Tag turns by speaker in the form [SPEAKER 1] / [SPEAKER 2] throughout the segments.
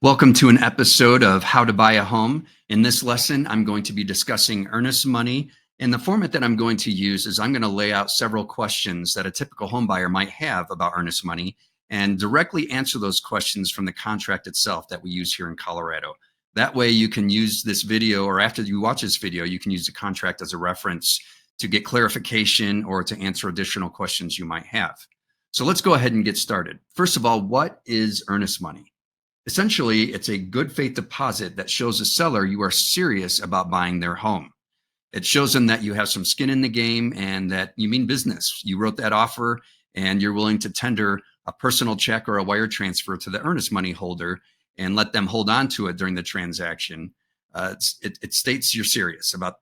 [SPEAKER 1] Welcome to an episode of How to Buy a Home. In this lesson, I'm going to be discussing earnest money. And the format that I'm going to use is I'm going to lay out several questions that a typical home buyer might have about earnest money and directly answer those questions from the contract itself that we use here in Colorado. That way you can use this video, or after you watch this video, you can use the contract as a reference to get clarification or to answer additional questions you might have. So let's go ahead and get started. First of all, what is earnest money? Essentially, it's a good faith deposit that shows the seller you are serious about buying their home. It shows them that you have some skin in the game and that you mean business. You wrote that offer and you're willing to tender a personal check or a wire transfer to the earnest money holder and let them hold on to it during the transaction. It states you're serious about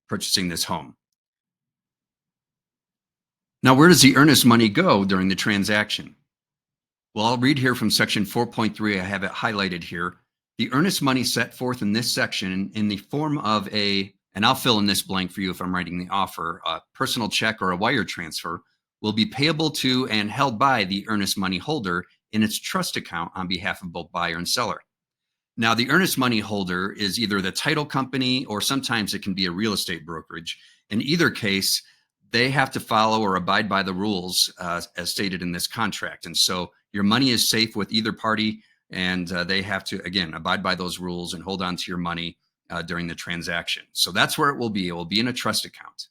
[SPEAKER 1] purchasing this home. Now, where does the earnest money go during the transaction? Well, I'll read here from section 4.3. I have it highlighted here. The earnest money set forth in this section in the form of and I'll fill in this blank for you if I'm writing the offer, a personal check or a wire transfer will be payable to and held by the earnest money holder in its trust account on behalf of both buyer and seller. Now, the earnest money holder is either the title company or sometimes it can be a real estate brokerage. In either case, they have to follow or abide by the rules as stated in this contract. And so your money is safe with either party, and they have to, again, abide by those rules and hold on to your money during the transaction. So that's where it will be. It will be in a trust account.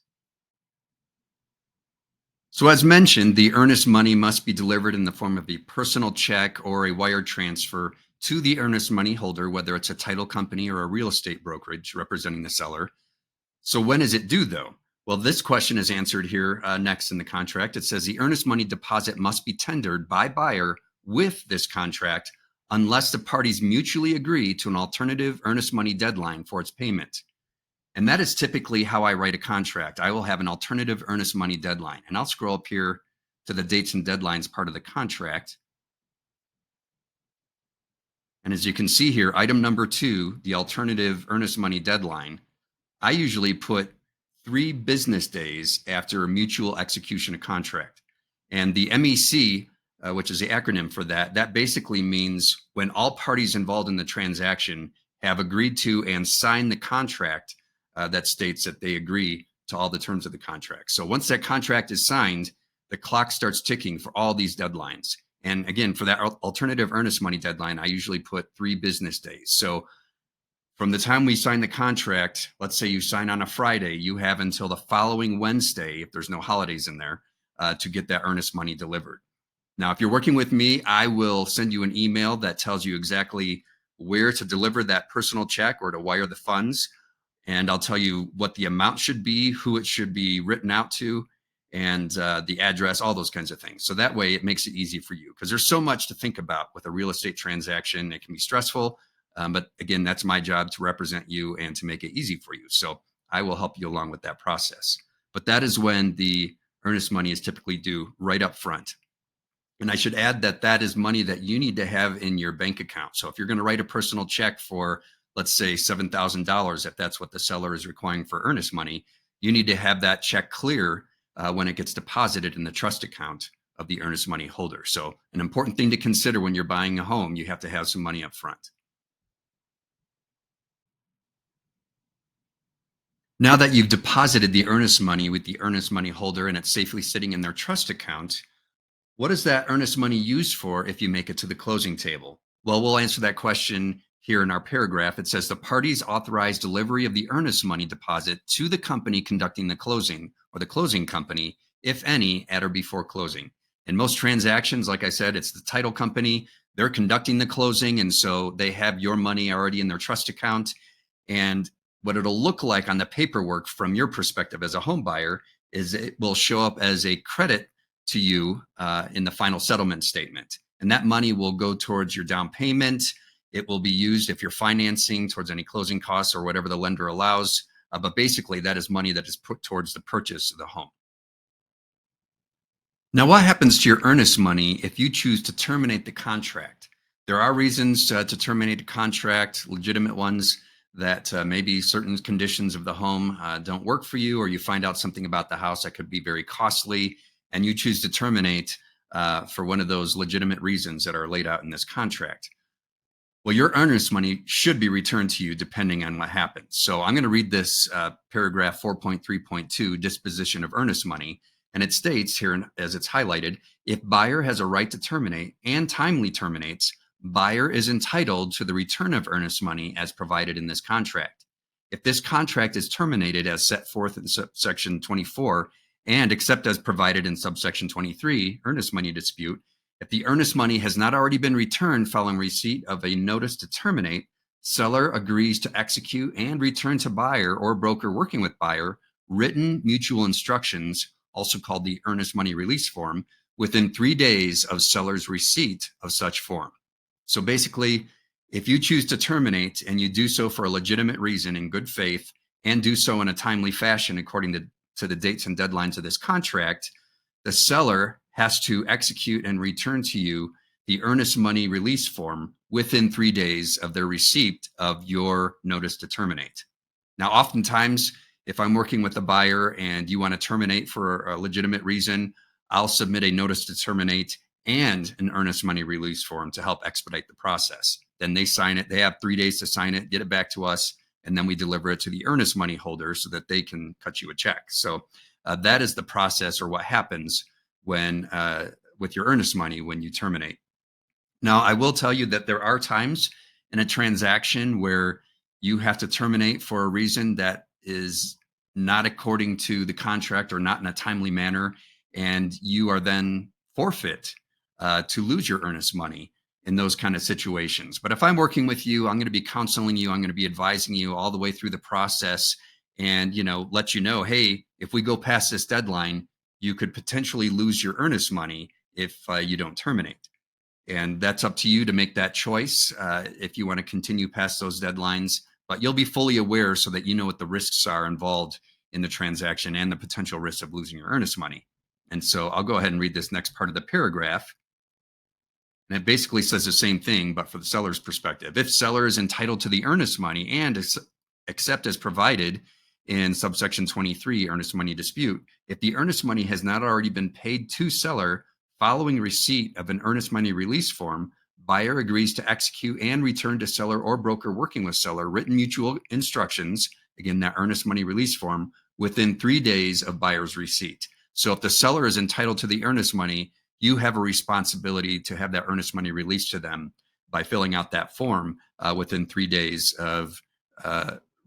[SPEAKER 1] So as mentioned, the earnest money must be delivered in the form of a personal check or a wire transfer to the earnest money holder, whether it's a title company or a real estate brokerage representing the seller. So when is it due, though? Well, this question is answered here next in the contract. It says the earnest money deposit must be tendered by buyer with this contract unless the parties mutually agree to an alternative earnest money deadline for its payment. And that is typically how I write a contract. I will have an alternative earnest money deadline. And I'll scroll up here to the dates and deadlines part of the contract. And as you can see here, item number 2, the alternative earnest money deadline, I usually put 3 business days after a mutual execution of contract. And the MEC, which is the acronym for that, that basically means when all parties involved in the transaction have agreed to and signed the contract that states that they agree to all the terms of the contract. So once that contract is signed, the clock starts ticking for all these deadlines. And again, for that alternative earnest money deadline, I usually put 3 business days. So from the time we sign the contract, let's say you sign on a Friday, you have until the following Wednesday, if there's no holidays in there, to get that earnest money delivered. Now, if you're working with me, I will send you an email that tells you exactly where to deliver that personal check or to wire the funds. And I'll tell you what the amount should be, who it should be written out to, and the address, all those kinds of things. So that way it makes it easy for you because there's so much to think about with a real estate transaction. It can be stressful. But again, that's my job to represent you and to make it easy for you. So I will help you along with that process. But that is when the earnest money is typically due right up front. And I should add that that is money that you need to have in your bank account. So if you're going to write a personal check for, let's say, $7,000, if that's what the seller is requiring for earnest money, you need to have that check clear when it gets deposited in the trust account of the earnest money holder. So an important thing to consider when you're buying a home, you have to have some money up front. Now that you've deposited the earnest money with the earnest money holder and it's safely sitting in their trust account, what is that earnest money used for if you make it to the closing table? Well, we'll answer that question here in our paragraph. It says the parties authorize delivery of the earnest money deposit to the company conducting the closing or the closing company, if any, at or before closing. In most transactions, like I said, it's the title company. They're conducting the closing, and so they have your money already in their trust account. And what it'll look like on the paperwork from your perspective as a home buyer is it will show up as a credit to you in the final settlement statement. And that money will go towards your down payment. It will be used if you're financing towards any closing costs or whatever the lender allows. But basically, that is money that is put towards the purchase of the home. Now, what happens to your earnest money if you choose to terminate the contract? There are reasons to terminate a contract, legitimate ones, that maybe certain conditions of the home don't work for you, or you find out something about the house that could be very costly, and you choose to terminate for one of those legitimate reasons that are laid out in this contract. Well, your earnest money should be returned to you depending on what happens. So I'm going to read this paragraph 4.3.2, disposition of earnest money. And it states here, as it's highlighted, if buyer has a right to terminate and timely terminates, buyer is entitled to the return of earnest money as provided in this contract. If this contract is terminated as set forth in subsection 24 and except as provided in subsection 23, earnest money dispute, if the earnest money has not already been returned following receipt of a notice to terminate, seller agrees to execute and return to buyer or broker working with buyer written mutual instructions, also called the earnest money release form, within 3 days of seller's receipt of such form. So basically, if you choose to terminate and you do so for a legitimate reason in good faith and do so in a timely fashion according to the dates and deadlines of this contract, the seller has to execute and return to you the earnest money release form within 3 days of their receipt of your notice to terminate. Now, oftentimes, if I'm working with a buyer and you want to terminate for a legitimate reason, I'll submit a notice to terminate and an earnest money release form to help expedite the process. Then they sign it. They have 3 days to sign it, get it back to us, and then we deliver it to the earnest money holder so that they can cut you a check. So that is the process or what happens when with your earnest money when you terminate. Now, I will tell you that there are times in a transaction where you have to terminate for a reason that is not according to the contract or not in a timely manner, and you are then forfeit to lose your earnest money in those kind of situations. But if I'm working with you, I'm going to be counseling you, I'm going to be advising you all the way through the process and, let you know, hey, if we go past this deadline, you could potentially lose your earnest money if you don't terminate. And that's up to you to make that choice if you want to continue past those deadlines. But you'll be fully aware so that you know what the risks are involved in the transaction and the potential risk of losing your earnest money. And so I'll go ahead and read this next part of the paragraph. And it basically says the same thing, but for the seller's perspective. If seller is entitled to the earnest money and except as provided in subsection 23, earnest money dispute, if the earnest money has not already been paid to seller following receipt of an earnest money release form, buyer agrees to execute and return to seller or broker working with seller written mutual instructions, again, that earnest money release form, within 3 days of buyer's receipt. So if the seller is entitled to the earnest money, you have a responsibility to have that earnest money released to them by filling out that form within 3 days of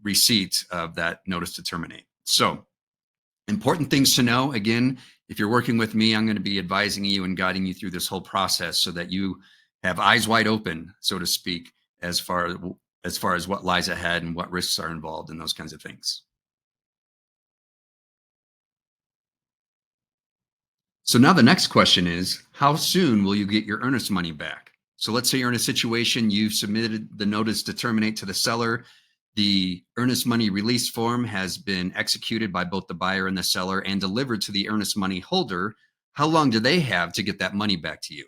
[SPEAKER 1] receipt of that notice to terminate. So important things to know. Again, if you're working with me, I'm going to be advising you and guiding you through this whole process so that you have eyes wide open, so to speak, as far as what lies ahead and what risks are involved and those kinds of things. So now the next question is, how soon will you get your earnest money back? So let's say you're in a situation, you've submitted the notice to terminate to the seller. The earnest money release form has been executed by both the buyer and the seller and delivered to the earnest money holder. How long do they have to get that money back to you?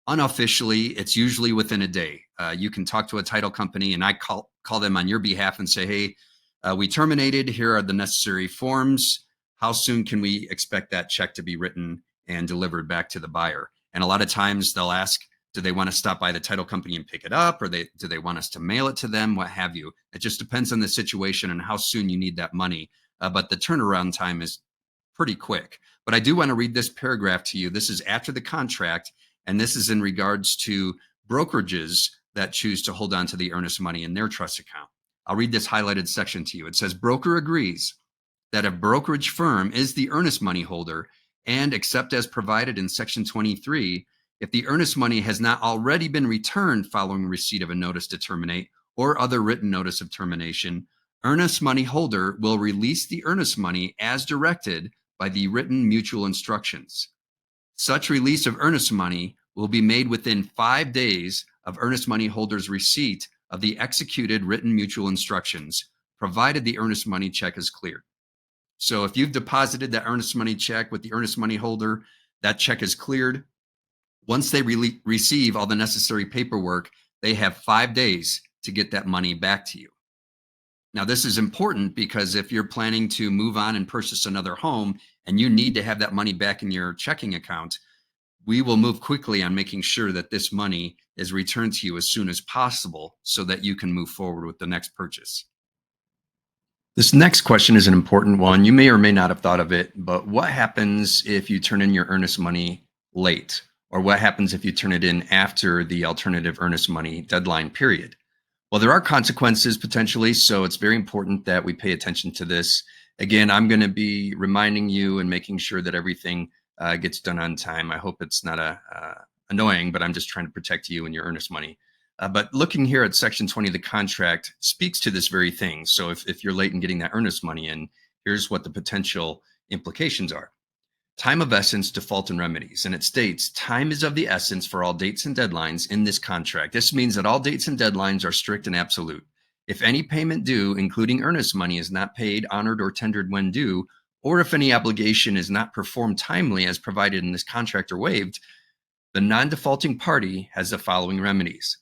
[SPEAKER 1] Unofficially, it's usually within a day. You can talk to a title company and I call them on your behalf and say, hey, we terminated. Here are the necessary forms. How soon can we expect that check to be written and delivered back to the buyer? And a lot of times they'll ask, do they want to stop by the title company and pick it up? Or do they want us to mail it to them? What have you? It just depends on the situation and how soon you need that money. But the turnaround time is pretty quick. But I do want to read this paragraph to you. This is after the contract, and this is in regards to brokerages that choose to hold on to the earnest money in their trust account. I'll read this highlighted section to you. It says, broker agrees that a brokerage firm is the earnest money holder and except as provided in section 23, if the earnest money has not already been returned following receipt of a notice to terminate or other written notice of termination, earnest money holder will release the earnest money as directed by the written mutual instructions. Such release of earnest money will be made within 5 days of earnest money holder's receipt of the executed written mutual instructions, provided the earnest money check is cleared. So if you've deposited that earnest money check with the earnest money holder, that check is cleared. Once they receive all the necessary paperwork, they have 5 days to get that money back to you. Now, this is important because if you're planning to move on and purchase another home and you need to have that money back in your checking account, we will move quickly on making sure that this money is returned to you as soon as possible so that you can move forward with the next purchase. This next question is an important one. You may or may not have thought of it, but what happens if you turn in your earnest money late? Or what happens if you turn it in after the alternative earnest money deadline period? Well, there are consequences potentially, so it's very important that we pay attention to this. Again, I'm going to be reminding you and making sure that everything gets done on time. I hope it's not annoying, but I'm just trying to protect you and your earnest money. But looking here at Section 20 of the contract speaks to this very thing. So if you're late in getting that earnest money in, here's what the potential implications are. Time of essence, default, and remedies. And it states, time is of the essence for all dates and deadlines in this contract. This means that all dates and deadlines are strict and absolute. If any payment due, including earnest money, is not paid, honored, or tendered when due, or if any obligation is not performed timely as provided in this contract or waived, the non-defaulting party has the following remedies.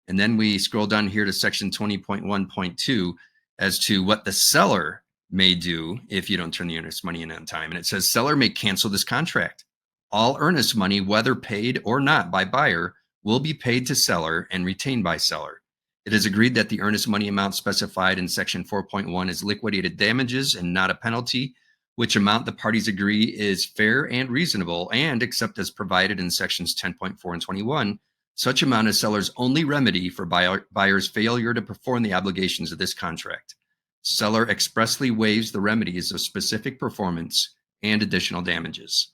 [SPEAKER 1] And then we scroll down here to section 20.1.2 as to what the seller may do if you don't turn the earnest money in on time. And it says seller may cancel this contract. All earnest money, whether paid or not by buyer, will be paid to seller and retained by seller. It is agreed that the earnest money amount specified in section 4.1 is liquidated damages and not a penalty, which amount the parties agree is fair and reasonable, and except as provided in sections 10.4 and 21, such amount is seller's only remedy for buyer's failure to perform the obligations of this contract. Seller expressly waives the remedies of specific performance and additional damages.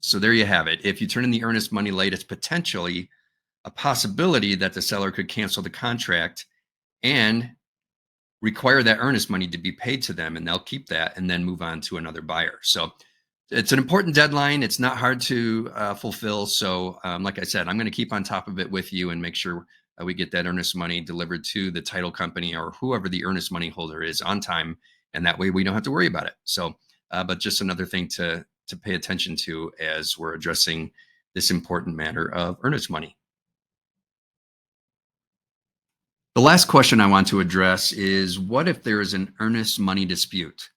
[SPEAKER 1] So there you have it. If you turn in the earnest money late, it's potentially a possibility that the seller could cancel the contract and require that earnest money to be paid to them, and they'll keep that and then move on to another buyer. So it's an important deadline. It's not hard to fulfill. So like I said, I'm going to keep on top of it with you and make sure we get that earnest money delivered to the title company or whoever the earnest money holder is on time. And that way we don't have to worry about it. So, but just another thing to pay attention to as we're addressing this important matter of earnest money. The last question I want to address is, what if there is an earnest money dispute?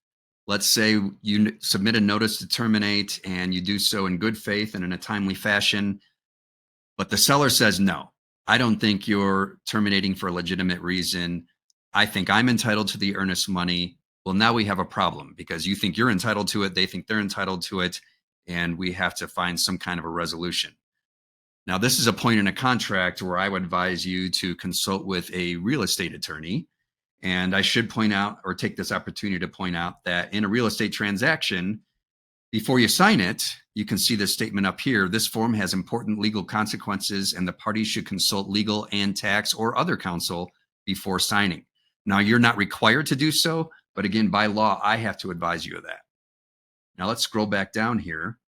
[SPEAKER 1] Let's say you submit a notice to terminate and you do so in good faith and in a timely fashion, but the seller says, no, I don't think you're terminating for a legitimate reason. I think I'm entitled to the earnest money. Well, now we have a problem because you think you're entitled to it. They think they're entitled to it. And we have to find some kind of a resolution. Now, this is a point in a contract where I would advise you to consult with a real estate attorney. And I should point out, or take this opportunity to point out, that in a real estate transaction, before you sign it, you can see this statement up here. This form has important legal consequences and the parties should consult legal and tax or other counsel before signing. Now, you're not required to do so, but again, by law, I have to advise you of that. Now, let's scroll back down here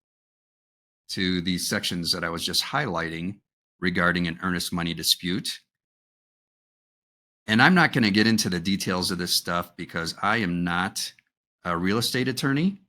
[SPEAKER 1] to these sections that I was just highlighting regarding an earnest money dispute. And I'm not going to get into the details of this stuff because I am not a real estate attorney.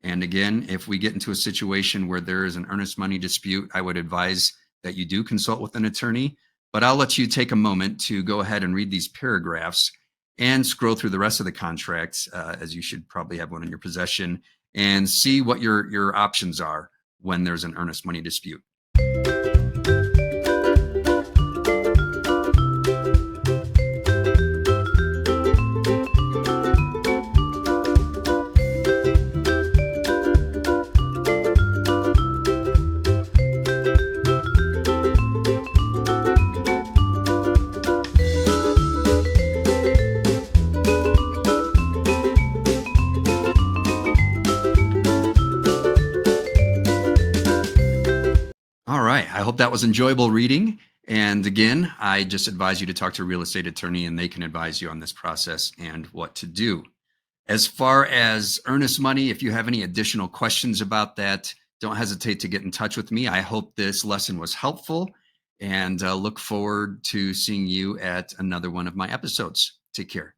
[SPEAKER 1] And again, if we get into a situation where there is an earnest money dispute, I would advise that you do consult with an attorney. But I'll let you take a moment to go ahead and read these paragraphs and scroll through the rest of the contracts, as you should probably have one in your possession, and see what your options are when there's an earnest money dispute. All right. I hope that was enjoyable reading. And again, I just advise you to talk to a real estate attorney and they can advise you on this process and what to do. As far as earnest money, if you have any additional questions about that, don't hesitate to get in touch with me. I hope this lesson was helpful and look forward to seeing you at another one of my episodes. Take care.